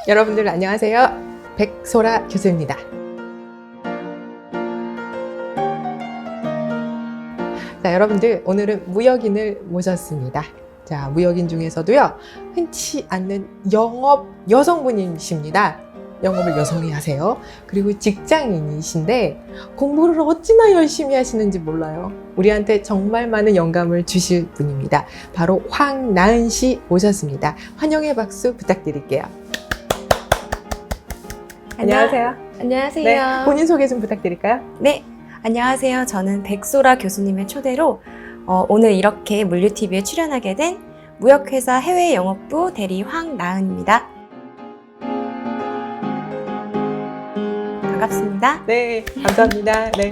여러분들 안녕하세요. 백소라 교수입니다. 자, 여러분들 오늘은 무역인을 모셨습니다. 자, 무역인 중에서도요, 흔치 않는 영업 여성분이십니다. 영업을 여성이 하세요. 그리고 직장인이신데 공부를 어찌나 열심히 하시는지 몰라요. 우리한테 정말 많은 영감을 주실 분입니다. 바로 황나은 씨 모셨습니다. 환영의 박수 부탁드릴게요. 안녕하세요. 안녕하세요. 네, 본인 소개 좀 부탁드릴까요? 네, 안녕하세요. 저는 백소라 교수님의 초대로 오늘 이렇게 물류TV에 출연하게 된 무역회사 해외영업부 대리 황나은입니다. 반갑습니다. 네, 감사합니다. 네.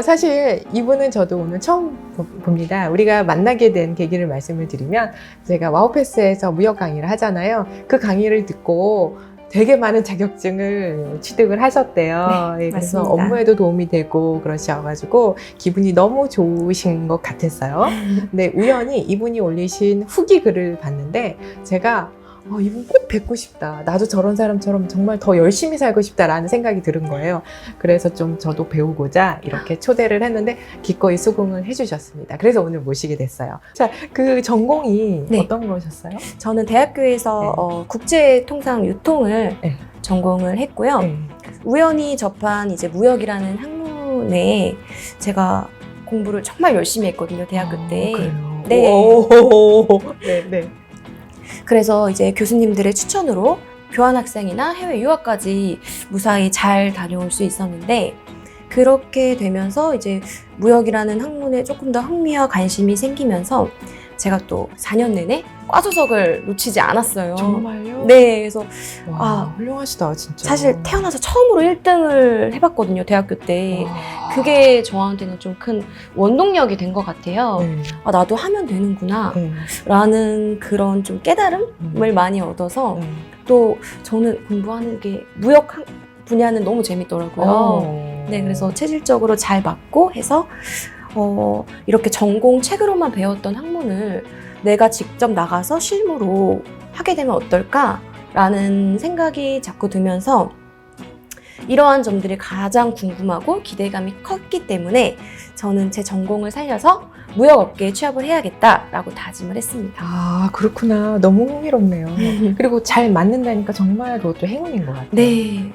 사실 이분은 저도 오늘 처음 봅니다. 우리가 만나게 된 계기를 말씀을 드리면 제가 와우패스에서 무역 강의를 하잖아요. 그 강의를 듣고 되게 많은 자격증을 취득을 하셨대요. 네, 그래서 맞습니다. 업무에도 도움이 되고 그러셔가지고 기분이 너무 좋으신 것 같았어요. 근데 우연히 이분이 올리신 후기 글을 봤는데 제가 이분 꼭 뵙고 싶다. 나도 저런 사람처럼 정말 더 열심히 살고 싶다라는 생각이 드는 거예요. 그래서 좀 저도 배우고자 이렇게 초대를 했는데 기꺼이 수긍을 해주셨습니다. 그래서 오늘 모시게 됐어요. 자, 그 전공이 네. 어떤 거셨어요? 저는 대학교에서 국제통상 유통을 네. 전공을 했고요. 네. 우연히 접한 이제 무역이라는 학문에 제가 공부를 정말 열심히 했거든요. 대학교 때. 그래요? 네. 오, 네, 네. 그래서 이제 교수님들의 추천으로 교환학생이나 해외 유학까지 무사히 잘 다녀올 수 있었는데, 그렇게 되면서 이제 무역이라는 학문에 조금 더 흥미와 관심이 생기면서 제가 또 4년 내내 과조석을 놓치지 않았어요. 정말요? 네, 그래서 와, 훌륭하시다, 진짜. 사실 태어나서 처음으로 1등을 해봤거든요, 대학교 때. 와. 그게 저한테는 좀 큰 원동력이 된 것 같아요. 네. 나도 하면 되는구나 네. 라는 그런 좀 깨달음을 많이 얻어서 네. 또 저는 공부하는 게 무역 분야는 너무 재밌더라고요. 네, 그래서 체질적으로 잘 맞고 해서 이렇게 전공 책으로만 배웠던 학문을 내가 직접 나가서 실무로 하게 되면 어떨까라는 생각이 자꾸 들면서 이러한 점들이 가장 궁금하고 기대감이 컸기 때문에 저는 제 전공을 살려서 무역업계에 취업을 해야겠다라고 다짐을 했습니다. 그렇구나. 너무 흥미롭네요. 그리고 잘 맞는다니까 정말 그것도 행운인 것 같아요. 네,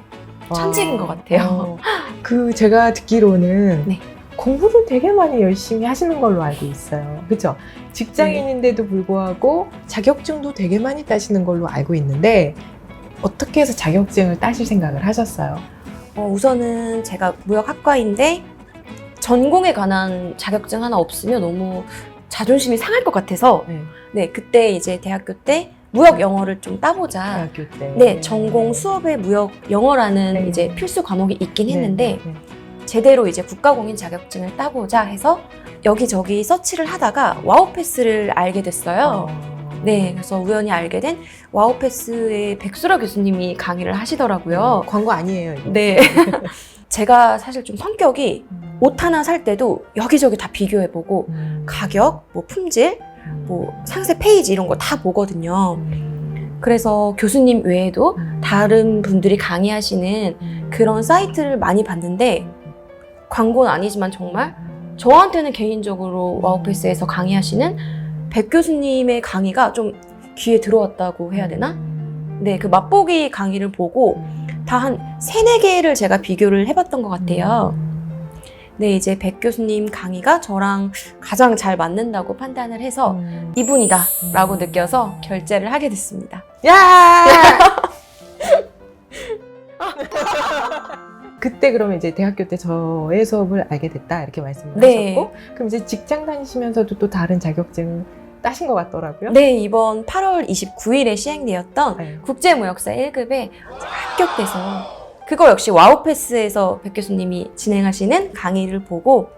와. 천직인 것 같아요. 제가 듣기로는 네. 공부를 되게 많이 열심히 하시는 걸로 알고 있어요. 그렇죠? 직장인인데도 불구하고 자격증도 되게 많이 따시는 걸로 알고 있는데 어떻게 해서 자격증을 따실 생각을 하셨어요? 우선은 제가 무역학과인데 전공에 관한 자격증 하나 없으면 너무 자존심이 상할 것 같아서 네, 그때 이제 대학교 때 무역 영어를 좀 따보자. 대학교 때. 네, 전공 수업에 무역 영어라는 네. 이제 필수 과목이 있긴 했는데 네. 제대로 이제 국가공인 자격증을 따보자 해서 여기저기 서치를 하다가 와우패스를 알게 됐어요. 네, 그래서 우연히 알게 된 와우패스의 백수라 교수님이 강의를 하시더라고요. 광고 아니에요, 이거. 네. 제가 사실 좀 성격이 옷 하나 살 때도 여기저기 다 비교해보고 가격, 뭐 품질, 뭐 상세 페이지 이런 거 다 보거든요. 그래서 교수님 외에도 다른 분들이 강의하시는 그런 사이트를 많이 봤는데 광고는 아니지만 정말 저한테는 개인적으로 와우패스에서 강의하시는 백 교수님의 강의가 좀 귀에 들어왔다고 해야 되나? 네, 그 맛보기 강의를 보고 다 한 3-4개를 제가 비교를 해봤던 것 같아요. 네, 이제 백 교수님 강의가 저랑 가장 잘 맞는다고 판단을 해서 이분이다 라고 느껴서 결제를 하게 됐습니다. 야! 그때 그러면 이제 대학교 때 저의 수업을 알게 됐다 이렇게 말씀을 네. 하셨고, 그럼 이제 직장 다니시면서도 또 다른 자격증 따신 것 같더라고요. 네, 이번 8월 29일에 시행되었던 네. 국제무역사 1급에 합격돼서 그거 역시 와우패스에서 백 교수님이 진행하시는 강의를 보고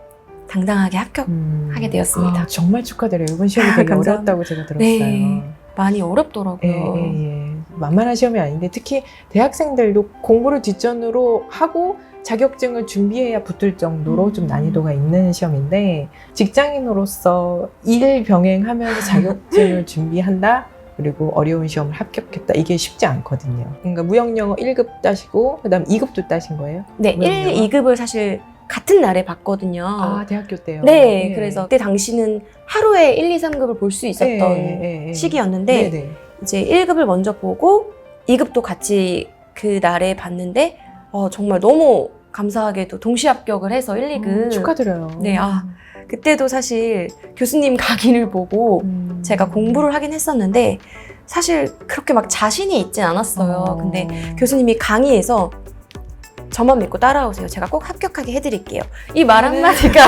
당당하게 합격하게 되었습니다. 정말 축하드려요. 이번 시험이 되게 감사합니다. 어려웠다고 제가 들었어요. 네. 많이 어렵더라고요. 만만한 시험이 아닌데 특히 대학생들도 공부를 뒷전으로 하고 자격증을 준비해야 붙을 정도로 좀 난이도가 있는 시험인데 직장인으로서 일 병행하면서 자격증을 준비한다? 그리고 어려운 시험을 합격했다. 이게 쉽지 않거든요. 그러니까 무역영어 1급 따시고 그다음 2급도 따신 거예요? 네, 1, 무역영어? 2급을 사실 같은 날에 봤거든요. 아, 대학교 때요? 네, 그래서 그때 당시는 하루에 1, 2, 3급을 볼 수 있었던 네. 시기였는데 네네. 이제 1급을 먼저 보고 2급도 같이 그 날에 봤는데 정말 너무 감사하게도 동시 합격을 해서 1, 2급 축하드려요. 네, 그때도 사실 교수님 강의를 보고 제가 공부를 하긴 했었는데 사실 그렇게 막 자신이 있진 않았어요. 근데 교수님이 강의에서 저만 믿고 따라오세요. 제가 꼭 합격하게 해드릴게요. 이 말 한마디가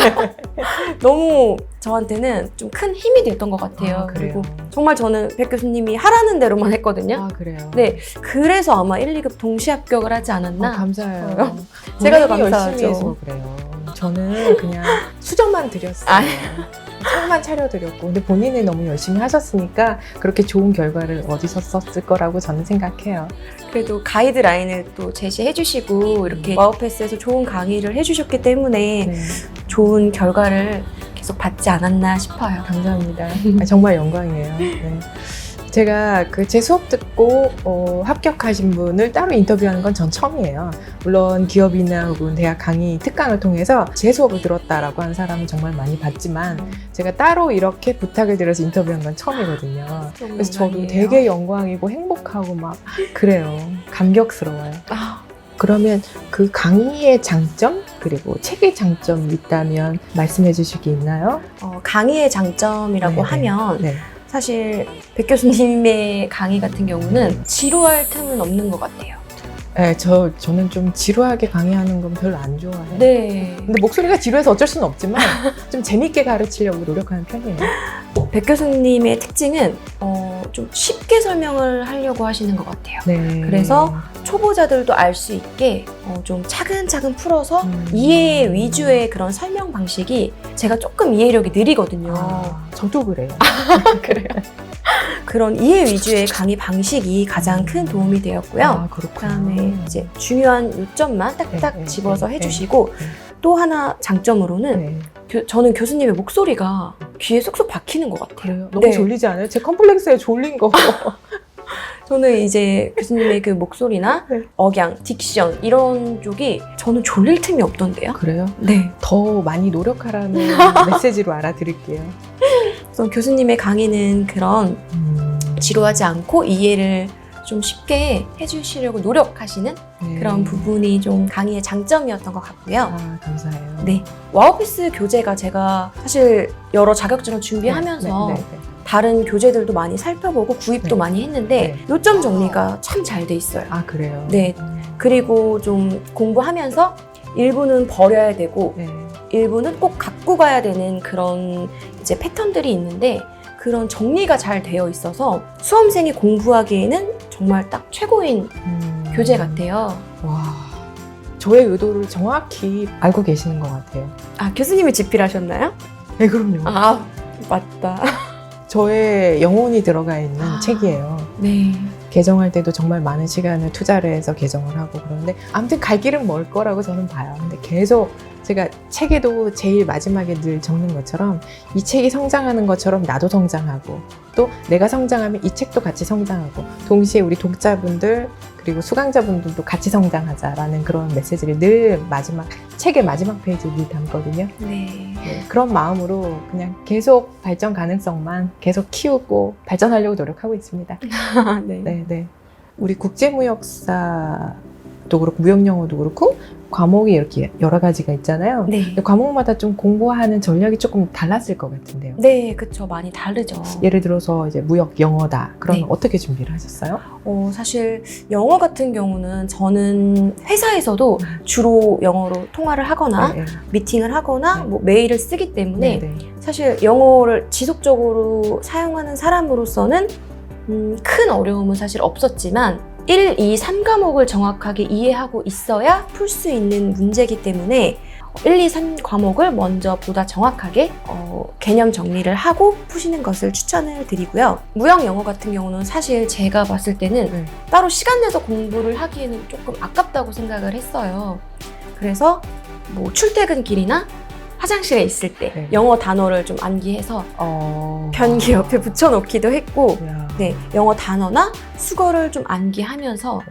너무 저한테는 좀 큰 힘이 됐던 것 같아요. 그리고 정말 저는 백 교수님이 하라는 대로만 했거든요. 아, 그래요? 네, 그래서 아마 1, 2급 동시 합격을 하지 않았나. 감사해요. 제가 더 본인이 감사하죠. 열심히 해서 그래요. 저는 그냥 수저만 드렸어요. 창만 차려드렸고, 근데 본인이 너무 열심히 하셨으니까 그렇게 좋은 결과를 어디서 썼을 거라고 저는 생각해요. 그래도 가이드라인을 또 제시해 주시고 이렇게 와우패스에서 좋은 강의를 해주셨기 때문에 네, 좋은 결과를 계속 받지 않았나 싶어요. 감사합니다. 정말 영광이에요. 네. 제가 제 수업 듣고 합격하신 분을 따로 인터뷰하는 건 전 처음이에요. 물론 기업이나 혹은 대학 강의 특강을 통해서 제 수업을 들었다라고 하는 사람은 정말 많이 봤지만 제가 따로 이렇게 부탁을 드려서 인터뷰한 건 처음이거든요. 그래서 저도 되게 영광이고 행복하고 막 그래요. 감격스러워요. 그러면 그 강의의 장점 그리고 책의 장점이 있다면 말씀해 주실 게 있나요? 강의의 장점이라고 네네. 하면 네. 사실 백 교수님의 강의 같은 경우는 지루할 틈은 없는 것 같아요. 네, 저는 좀 지루하게 강의하는 건 별로 안 좋아해요. 네. 근데 목소리가 지루해서 어쩔 수는 없지만 좀 재밌게 가르치려고 노력하는 편이에요. 백 교수님의 특징은 좀 쉽게 설명을 하려고 하시는 것 같아요. 네. 그래서 초보자들도 알 수 있게 좀 차근차근 풀어서 이해 위주의 그런 설명 방식이 제가 조금 이해력이 느리거든요. 저도 그래요. 그래요? 그런 이해 위주의 강의 방식이 가장 큰 도움이 되었고요. 그렇구나. 그다음에 이제 중요한 요점만 딱딱 네, 집어서 네, 해주시고 네. 또 하나 장점으로는 네. 저는 교수님의 목소리가 귀에 쏙쏙 박히는 것 같아요. 그래요? 너무 네. 졸리지 않아요? 제 컴플렉스에 졸린 거. 저는 이제 교수님의 그 목소리나 네. 억양, 딕션 이런 쪽이 저는 졸릴 틈이 없던데요. 그래요? 네. 더 많이 노력하라는 메시지로 알아들을게요. 그래서 교수님의 강의는 그런 지루하지 않고 이해를 좀 쉽게 해주시려고 노력하시는 네. 그런 부분이 좀 강의의 장점이었던 것 같고요. 감사해요. 네. 와우피스 교재가 제가 사실 여러 자격증을 준비하면서 네. 다른 교재들도 많이 살펴보고 구입도 네. 많이 했는데 요점 정리가 참 잘 돼 있어요. 그래요? 네. 그리고 좀 공부하면서 일부는 버려야 되고 네. 일부는 꼭 갖고 가야 되는 그런 이제 패턴들이 있는데 그런 정리가 잘 되어 있어서 수험생이 공부하기에는 정말 딱 최고인 교재 같아요. 와, 저의 의도를 정확히 알고 계시는 것 같아요. 교수님이 집필하셨나요? 네, 그럼요. 맞다. 저의 영혼이 들어가 있는 책이에요. 네. 개정할 때도 정말 많은 시간을 투자를 해서 개정을 하고 그러는데 아무튼 갈 길은 멀 거라고 저는 봐요. 근데 계속 제가 책에도 제일 마지막에 늘 적는 것처럼 이 책이 성장하는 것처럼 나도 성장하고 또 내가 성장하면 이 책도 같이 성장하고 동시에 우리 독자분들 그리고 수강자분들도 같이 성장하자라는 그런 메시지를 늘 책의 마지막 페이지에 늘 담거든요. 네. 그런 마음으로 그냥 계속 발전 가능성만 계속 키우고 발전하려고 노력하고 있습니다. 네. 네. 우리 국제무역사도 그렇고 무역영어도 그렇고 과목이 이렇게 여러 가지가 있잖아요. 네. 근데 과목마다 좀 공부하는 전략이 조금 달랐을 것 같은데요. 네, 그쵸. 많이 다르죠. 예를 들어서 이제 무역 영어다. 그러면 네. 어떻게 준비를 하셨어요? 사실 영어 같은 경우는 저는 회사에서도 주로 영어로 통화를 하거나 네. 미팅을 하거나 네. 뭐 메일을 쓰기 때문에 네. 사실 영어를 지속적으로 사용하는 사람으로서는 큰 어려움은 사실 없었지만 1, 2, 3과목을 정확하게 이해하고 있어야 풀 수 있는 문제이기 때문에 1, 2, 3 과목을 먼저 보다 정확하게 개념 정리를 하고 푸시는 것을 추천을 드리고요. 무역 영어 같은 경우는 사실 제가 봤을 때는 따로 시간 내서 공부를 하기에는 조금 아깝다고 생각을 했어요. 그래서 뭐 출퇴근길이나 화장실에 있을 때 영어 단어를 좀 암기해서 변기 옆에 붙여놓기도 했고 야. 네, 영어 단어나 수거를 좀 암기하면서 와.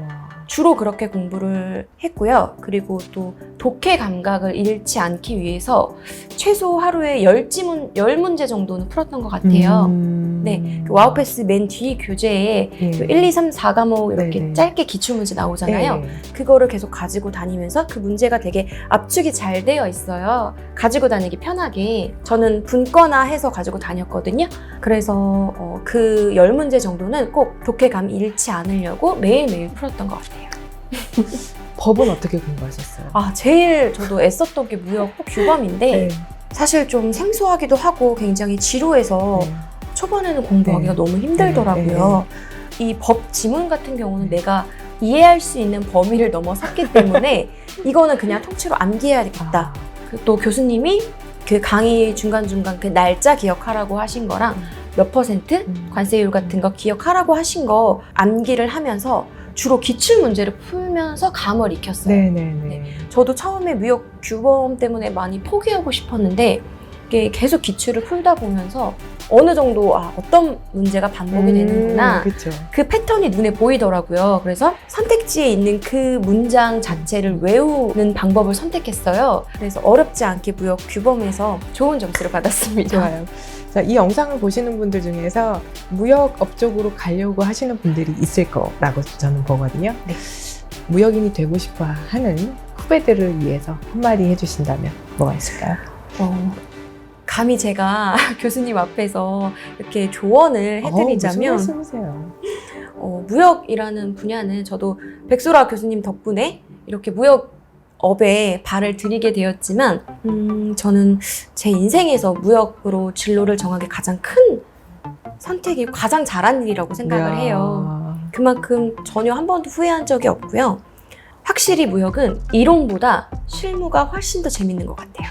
주로 그렇게 공부를 했고요. 그리고 또 독해 감각을 잃지 않기 위해서 최소 하루에 10문제 정도는 풀었던 것 같아요. 네, 그 와우패스 맨 뒤 교재에 예. 그 1, 2, 3, 4과목 이렇게 네네. 짧게 기출문제 나오잖아요. 네. 그거를 계속 가지고 다니면서 그 문제가 되게 압축이 잘 되어 있어요. 가지고 다니기 편하게. 저는 분거나 해서 가지고 다녔거든요. 그래서 그 10문제 정도는 꼭 독해감 잃지 않으려고 매일매일 풀었던 것 같아요. 법은 어떻게 공부하셨어요? 아, 제일 저도 애썼던 게 무역 규범인데 네. 사실 좀 생소하기도 하고 굉장히 지루해서 네. 초반에는 공부하기가 네. 너무 힘들더라고요. 이 법 지문 같은 경우는 내가 이해할 수 있는 범위를 넘어섰기 때문에 이거는 그냥 통째로 암기해야겠다. 또 교수님이 그 강의 중간중간 그 날짜 기억하라고 하신 거랑 몇 퍼센트 관세율 같은 거 기억하라고 하신 거 암기를 하면서 주로 기출 문제를 풀면서 감을 익혔어요. 네네네. 저도 처음에 무역 규범 때문에 많이 포기하고 싶었는데 이게 계속 기출을 풀다 보면서 어느 정도 어떤 문제가 반복이 되는구나. 그렇죠. 그 패턴이 눈에 보이더라고요. 그래서 선택지에 있는 그 문장 자체를 외우는 방법을 선택했어요. 그래서 어렵지 않게 무역 규범에서 좋은 점수를 받았습니다. 좋아요. 자, 이 영상을 보시는 분들 중에서 무역업 쪽으로 가려고 하시는 분들이 있을 거라고 저는 보거든요. 네. 무역인이 되고 싶어 하는 후배들을 위해서 한마디 해주신다면 뭐가 있을까요? 감히 제가 교수님 앞에서 이렇게 조언을 해드리자면 무슨 말씀이세요? 무역이라는 분야는 저도 백소라 교수님 덕분에 이렇게 무역업에 발을 들이게 되었지만 저는 제 인생에서 무역으로 진로를 정하기 가장 큰 선택이 가장 잘한 일이라고 생각을 해요. 그만큼 전혀 한 번도 후회한 적이 없고요. 확실히 무역은 이론보다 실무가 훨씬 더 재밌는 것 같아요.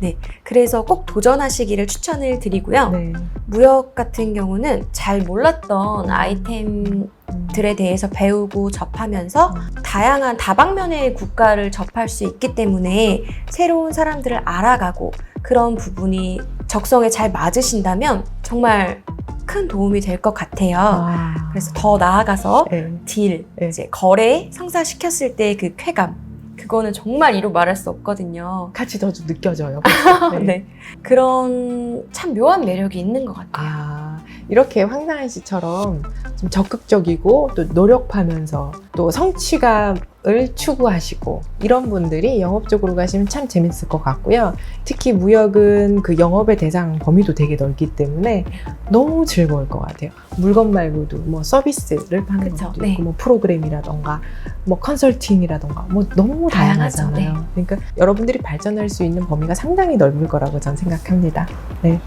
네, 그래서 꼭 도전하시기를 추천을 드리고요. 네. 무역 같은 경우는 잘 몰랐던 아이템들에 대해서 배우고 접하면서 다양한 다방면의 국가를 접할 수 있기 때문에 새로운 사람들을 알아가고 그런 부분이 적성에 잘 맞으신다면 정말 큰 도움이 될 것 같아요. 그래서 더 나아가서 네. 딜, 네. 이제 거래 성사시켰을 때 그 쾌감, 그거는 정말 이루 말할 수 없거든요. 같이 더 느껴져요. 네. 그런 참 묘한 매력이 있는 것 같아요. 이렇게 황상한 씨처럼 좀 적극적이고 또 노력하면서 또 성취감을 추구하시고 이런 분들이 영업 쪽으로 가시면 참 재밌을 것 같고요. 특히 무역은 그 영업의 대상 범위도 되게 넓기 때문에 너무 즐거울 것 같아요. 물건 말고도 뭐 서비스를 하는 그쵸, 것도 네. 있고 뭐 프로그램이라던가 뭐 컨설팅이라던가 뭐 너무 다양하죠, 다양하잖아요. 네. 그러니까 여러분들이 발전할 수 있는 범위가 상당히 넓을 거라고 저는 생각합니다. 네.